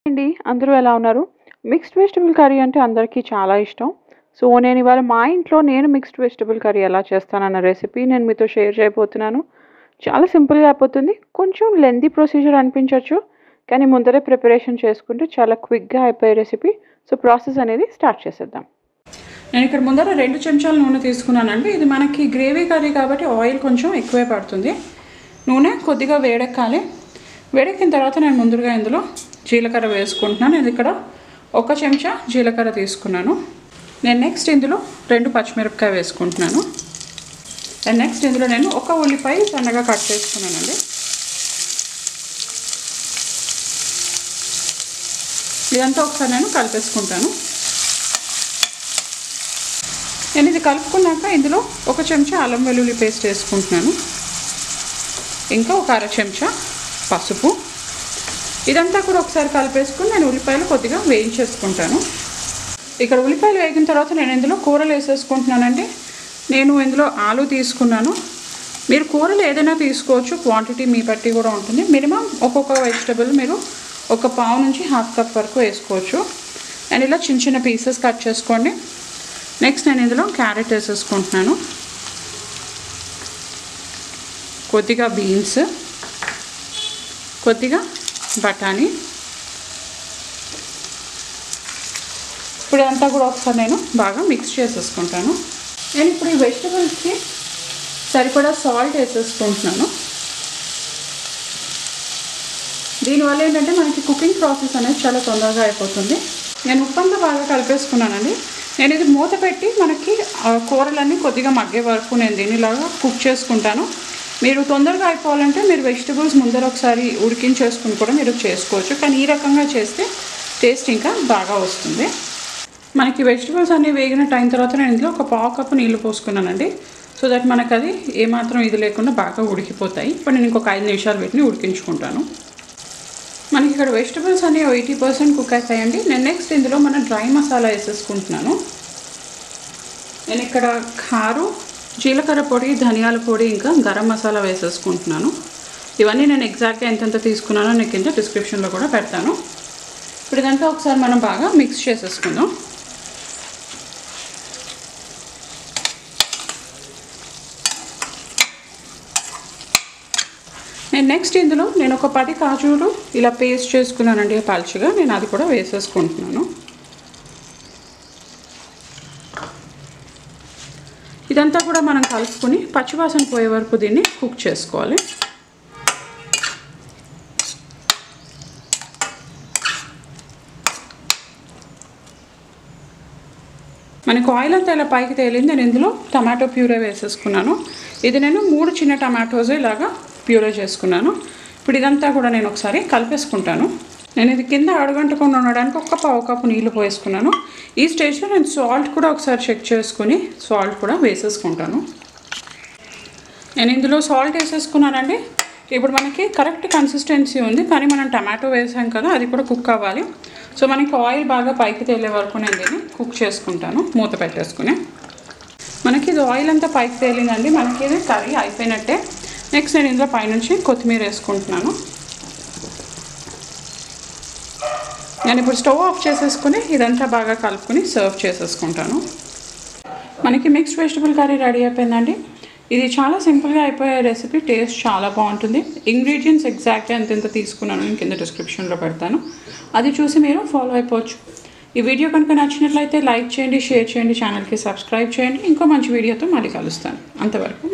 అండి. అందరూ ఎలా ఉన్నారు? మిక్స్డ్ వెజిటబుల్ కర్రీ అంటే అందరికీ చాలా ఇష్టం. సో, నేను ఇవాళ మా ఇంట్లో మిక్స్డ్ వెజిటబుల్ కర్రీ ఎలా చేస్తానన్న రెసిపీ నేను మీతో షేర్ చేయబోతున్నాను. చాలా సింపుల్‌గా అయిపోతుంది. కొంచెం లెంథీ ప్రొసీజర్ అనిపించొచ్చు. కానీ ముందరే ప్రిపరేషన్ చేసుకుంటే చాలా క్విక్‌గా అయిపోయే రెసిపీ. సో, ప్రాసెస్ అనేది స్టార్ట్ చేసేద్దాం. నేను ఇక్కడ ముందర 2 చెంచాల నూనె తీసుకున్నానండి. ఇది మనకి గ్రేవీ కర్రీ కాబట్టి ఆయిల్ కొంచెం ఎక్కువే పడుతుంది. నూనె కొద్దిగా వేడెక్కాలి. వేడెక్కిన తర్వాత నేను ముందుగా ఇందులో జీలకర్ర వేసుకుంటున్నాను. నేను ఇక్కడ 1 చెంచా జీలకర్ర తీసుకున్నాను. నేను నెక్స్ట్ ఇందులో 2 పచ్చిమిరపకాయ వేసుకుంటున్నాను. అండ్ నెక్స్ట్ ఇందులో నేను 1 ఉల్లిపాయ సన్నగా కట్ చేసుకున్నానండి. ఇదంతా ఒకసారి నేను కలిపేసుకుంటాను. నేను ఇది కలుపుకున్నాక ఇందులో 1 చెంచా అల్లం వెల్లుల్లి పేస్ట్ వేసుకుంటున్నాను. ఇంకా 1 అర చెంచా పసుపు. ఇదంతా కూడా ఒకసారి కలిపేసుకుని నేను ఉల్లిపాయలు కొద్దిగా వేయించేసుకుంటాను. ఇక్కడ ఉల్లిపాయలు వేగిన తర్వాత నేను ఇందులో కూరలు వేసేసుకుంటున్నానండి. నేను ఇందులో ఆలు తీసుకున్నాను. మీరు కూరలు ఏదైనా తీసుకోవచ్చు, క్వాంటిటీ మీ బట్టి కూడా ఉంటుంది. మినిమం ఒక్కొక్క వెజిటబుల్ మీరు 1 పావు నుంచి 1/2 కప్ వరకు వేసుకోవచ్చు. అండ్ ఇలా చిన్న చిన్న పీసెస్ కట్ చేసుకోండి. నెక్స్ట్ నేను ఇందులో క్యారెట్ వేసేసుకుంటున్నాను, కొద్దిగా బీన్స్, కొద్దిగా బఠానీ. ఇప్పుడు అంతా కూడా ఒకసారి నేను బాగా మిక్స్ చేసేసుకుంటాను. నేను ఇప్పుడు ఈ వెజిటబుల్స్కి సరిపడా సాల్ట్ వేసేసుకుంటున్నాను. దీనివల్ల ఏంటంటే మనకి కుకింగ్ ప్రాసెస్ అనేది చాలా తొందరగా అయిపోతుంది. నేను ఉప్పంతా బాగా కలిపేసుకున్నానండి. నేను ఇది మూత పెట్టి మనకి కూరలన్నీ కొద్దిగా మగ్గే వరకు నేను దీనిలాగా కుక్ చేసుకుంటాను. మీరు తొందరగా అయిపోవాలంటే మీరు వెజిటబుల్స్ ముందర ఒకసారి ఉడికించేసుకుని కూడా మీరు చేసుకోవచ్చు. కానీ ఈ రకంగా చేస్తే టేస్ట్ ఇంకా బాగా వస్తుంది. మనకి వెజిటబుల్స్ అన్నీ వేగిన టైం తర్వాత నేను ఇందులో 1 పావు కప్పు నీళ్ళు పోసుకున్నానండి. సో దట్ మనకు అది ఏమాత్రం ఇది లేకుండా బాగా ఉడికిపోతాయి. ఇప్పుడు నేను ఇంకొక 5 నిమిషాలు వీటిని ఉడికించుకుంటాను. మనకి ఇక్కడ వెజిటబుల్స్ అన్నీ 80% కుక్ అవుతాయండి. నేను నెక్స్ట్ ఇందులో డ్రై మసాలా వేసేసుకుంటున్నాను. నేను ఇక్కడ కారం, జీలకర్ర పొడి, ధనియాల పొడి, ఇంకా గరం మసాలా వేసేసుకుంటున్నాను. ఇవన్నీ నేను ఎగ్జాక్ట్గా ఎంతెంత తీసుకున్నానో నేను కింద డిస్క్రిప్షన్లో కూడా పెడతాను. ఇప్పుడు ఇదంతా ఒకసారి మనం బాగా మిక్స్ చేసేసుకుందాం. నేను నెక్స్ట్ ఇందులో నేను ఒక 10 కాజులు ఇలా పేస్ట్ చేసుకున్నానండి పల్చగా. నేను అది కూడా వేసేసుకుంటున్నాను. ఇదంతా కూడా మనం కలుపుకొని పచ్చివాసన పోయే వరకు దీన్ని కుక్ చేసుకోవాలి. మనకు ఆయిల్ అంతా ఇలా పైకి తేలింది. నేను ఇందులో టమాటో ప్యూరే వేసేసుకున్నాను. ఇది నేను 3 చిన్న టమాటోస్ ఇలాగా ప్యూరే చేసుకున్నాను. ఇప్పుడు ఇదంతా కూడా నేను ఒకసారి కలిపేసుకుంటాను. నేను ఇది కింద అడుగంటకుండా ఉండడానికి 1 పావు కప్పు నీళ్ళు పోసుకున్నాను. ఈ స్టేజ్లో నేను సాల్ట్ కూడా ఒకసారి చెక్ చేసుకుని సాల్ట్ కూడా వేసేసుకుంటాను. నేను ఇందులో సాల్ట్ వేసేసుకున్నానండి. ఇప్పుడు మనకి కరెక్ట్ కన్సిస్టెన్సీ ఉంది. కానీ మనం టమాటో వేసాం కదా, అది కూడా కుక్ అవ్వాలి. సో మనకి ఆయిల్ బాగా పైకి తేలే వరకు నేను దీన్ని కుక్ చేసుకుంటాను మూత పెట్టేసుకుని. మనకి ఇది ఆయిల్ అంతా పైకి తేలిందండి. మనకి ఇది కర్రీ అయిపోయినట్టే. నెక్స్ట్ నేను ఇందులో పైనుంచి కొత్తిమీర వేసుకుంటున్నాను. నేను ఇప్పుడు స్టవ్ ఆఫ్ చేసేసుకుని ఇదంతా బాగా కలుపుకొని సర్వ్ చేసేసుకుంటాను. మనకి మిక్స్డ్ వెజిటబుల్ కర్రీ రెడీ అయిపోయిందండి. ఇది చాలా సింపుల్గా అయిపోయే రెసిపీ. టేస్ట్ చాలా బాగుంటుంది. ఇంగ్రీడియంట్స్ ఎగ్జాక్ట్గా ఎంత తీసుకున్నాను నేను కింద డిస్క్రిప్షన్లో పెడతాను. అది చూసి మీరు ఫాలో అయిపోవచ్చు. ఈ వీడియో కనుక నచ్చినట్లయితే లైక్ చేయండి, షేర్ చేయండి, ఛానల్కి సబ్స్క్రైబ్ చేయండి. ఇంకో మంచి వీడియోతో మళ్ళీ కలుస్తాను. అంతవరకు